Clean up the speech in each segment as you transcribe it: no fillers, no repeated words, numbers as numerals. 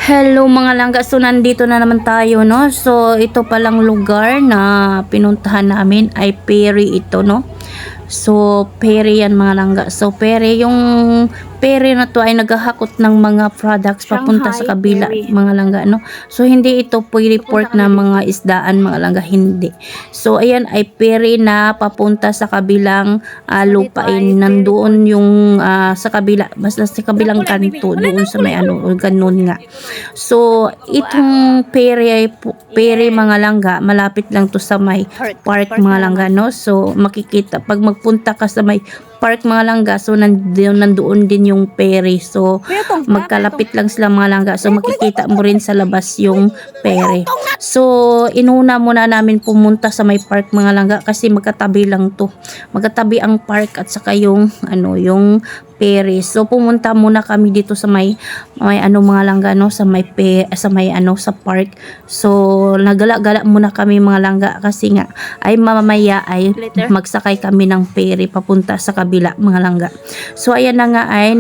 Hello mga langga, so nandito na naman tayo, no? So ito palang lugar na pinuntahan namin ay Perry ito, no? So Perry yan mga langga. So Perry, yung Perry na to ay naghahakot ng mga products papunta sa kabila mga langga, no? So hindi ito pwede port na mga isdaan mga langga, hindi. So ayan ay Perry na papunta sa kabilang lupain. Nandoon yung sa kabila, basta sa kabilang kanto, doon sa may ano, ganun nga. So itong Perry mga langga, malapit lang to sa may park mga langga, no? So makikita pag magpunta ka sa may park mga langga, so nandoon din yung Perry. So magkalapit lang sila mga langga, so makikita mo rin sa labas yung Perry. So inuna muna namin pumunta sa may park mga langga kasi magkatabi lang to, magkatabi ang park at saka yung ano, yung Perry. So pumunta muna kami dito sa may ano mga langga, no, sa may ano sa park. So nagala-gala muna kami mga langga kasi nga ay mamaya ay magsakay kami ng ferry papunta sa kabila mga langga. So ayan na nga ay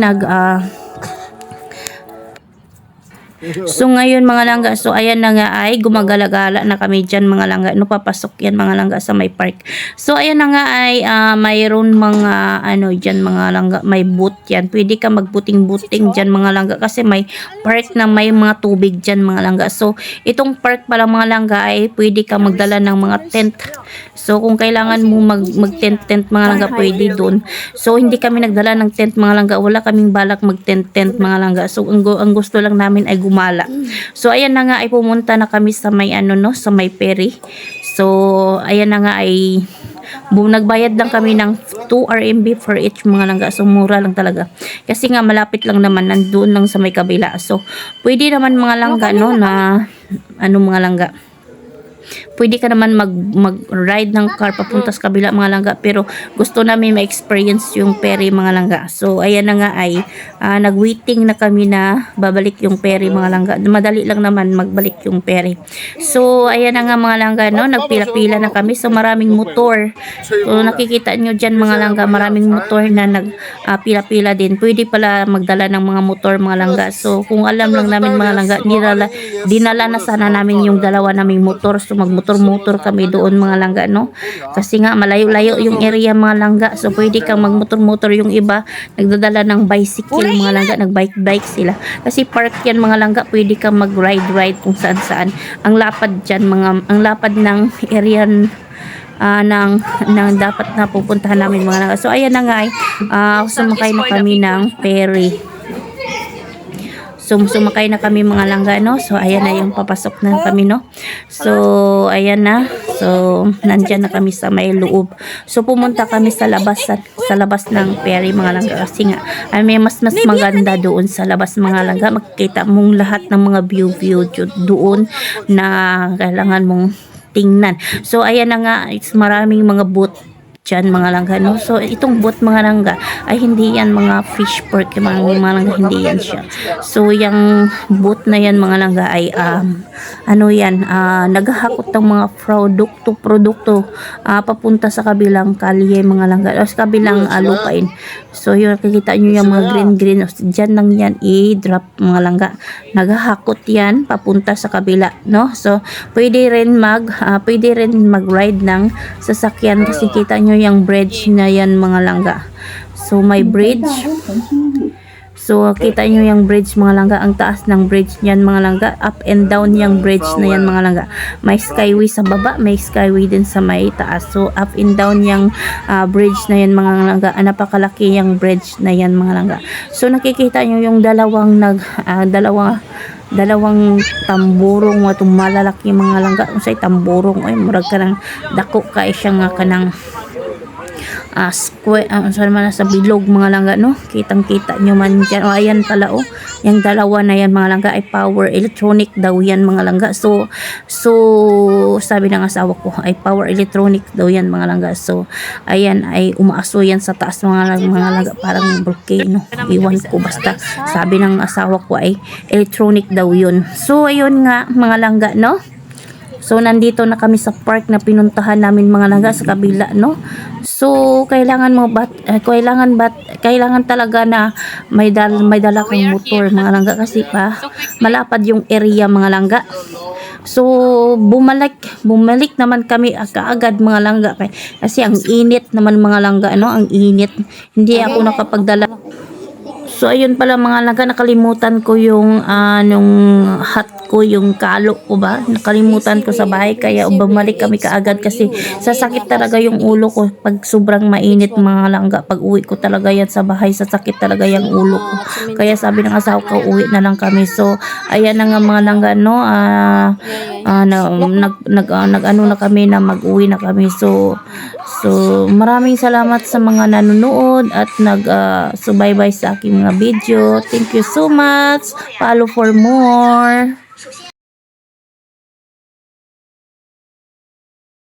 so ngayon mga langga, so ayan na nga ay gumagala-gala na kami dyan mga langga, no, papasok yan mga langga sa may park. So ayan na nga ay mayroon mga ano dyan mga langga, may boot yan, pwede ka magbuting-buting dyan mga langga kasi may park na may mga tubig dyan mga langga. So itong park pala mga langga ay pwede ka magdala ng mga tent. So kung kailangan mo mag-tent mga langga, pwede doon. So hindi kami nagdala ng tent mga langga, wala kaming balak mag-tent mga langga. So ang gusto lang namin ay gumala. So ayan na nga ay pumunta na kami sa may ano, no, sa may Perry. So ayan na nga ay nagbayad lang kami ng 2 RMB for each mga langga. So mura lang talaga kasi nga malapit lang naman, nandoon lang sa may kabila. So pwede naman mga langga, no, na ano mga langga, pwede ka naman mag-ride ng car papunta sa kabila mga langga, pero gusto namin ma-experience yung Perry mga langga. So ayan na nga ay nag-waiting na kami na babalik yung Perry mga langga. Madali lang naman magbalik yung Perry. So ayan na nga mga langga, no, nagpila-pila na kami. So maraming motor. So nakikita nyo dyan mga langga, maraming motor na nagpila-pila din. Pwede pala magdala ng mga motor mga langga. So kung alam lang namin mga langga, dinala na sana namin yung dalawa naming motor. So magmotor-motor kami doon mga langga, no, kasi nga malayo-layo yung area mga langga. So pwede kang magmotor-motor, yung iba nagdadala ng bicycle mga langga, nagbike-bike sila kasi park yan mga langga, pwede kang mag-ride kung saan-saan. Ang lapad dyan ang lapad ng area ng dapat na pupuntahan namin mga langga. So ayan na nga ay sumakay na kami ng ferry. So sumakay na kami mga langga, no. So ayan na yung papasok na kami, no. So ayan na. So nandyan na kami sa may loob. So pumunta kami sa labas ng ferry mga langga kasi nga ay may mas maganda doon sa labas mga langga. Makikita mong lahat ng mga view doon na kailangan mong tingnan. So ayan na nga, maraming mga booth dyan mga langga, no. So itong boat mga langga ay hindi yan mga fish port mga langga, hindi yan siya. So yung boat na yan mga langga ay ano yan, naghahakot ng mga produkto papunta sa kabilang kalye mga langga, o sa kabilang lupain. So yun, nakikita nyo yung mga green dyan lang yan i-drop mga langga, naghahakot yan papunta sa kabila, no. So pwede rin mag-ride ng sasakyan kasi kita nyo yung bridge na yan mga langga. So may bridge. So kita nyo yung bridge mga langga, ang taas ng bridge yan mga langga, up and down yung bridge na yan mga langga. May skyway sa baba, may skyway din sa may taas. So up and down yung bridge na yan mga langga. Napakalaki yung bridge na yan mga langga. So nakikita nyo yung dalawang tamburong watong malalaki mga langga. Unsay tamburong ay murag ka ng dako ka siya nga kanang square, saan man sa bilog mga langga, no. Kitang-kita nyo man dyan. O ayan pala, yung dalawa na yan mga langga ay power electronic daw yan mga langga. So sabi ng asawa ko ay power electronic daw yan mga langga. So ayan ay umaaso yan sa taas mga langga, parang volcano, iwan ko, basta sabi ng asawa ko ay electronic daw yun. So ayun nga mga langga, no. So nandito na kami sa park na pinuntahan namin mga langga sa kabila, no. So So kailangan talaga na may dala kang motor mga langga kasi pa malapad yung area mga langga. So bumalik naman kami kaagad mga langga kasi ang init naman mga langga, ano, ang init. Hindi ako nakapagdala. So ayun pala mga langga, nakalimutan ko yung nung hot ko, yung kalo ko ba, nakalimutan ko sa bahay kaya bumalik kami kaagad kasi sasakit talaga yung ulo ko pag sobrang mainit mga langga. Pag uwi ko talaga yan sa bahay, sasakit talaga yung ulo ko, kaya sabi ng asawa ko uwi na lang kami. So ayan na nga mga langga, no, nag-ano na kami na mag-uwi na kami. So maraming salamat sa mga nanonood at nag subaybay sa aking mga video. Thank you so much. Follow for more.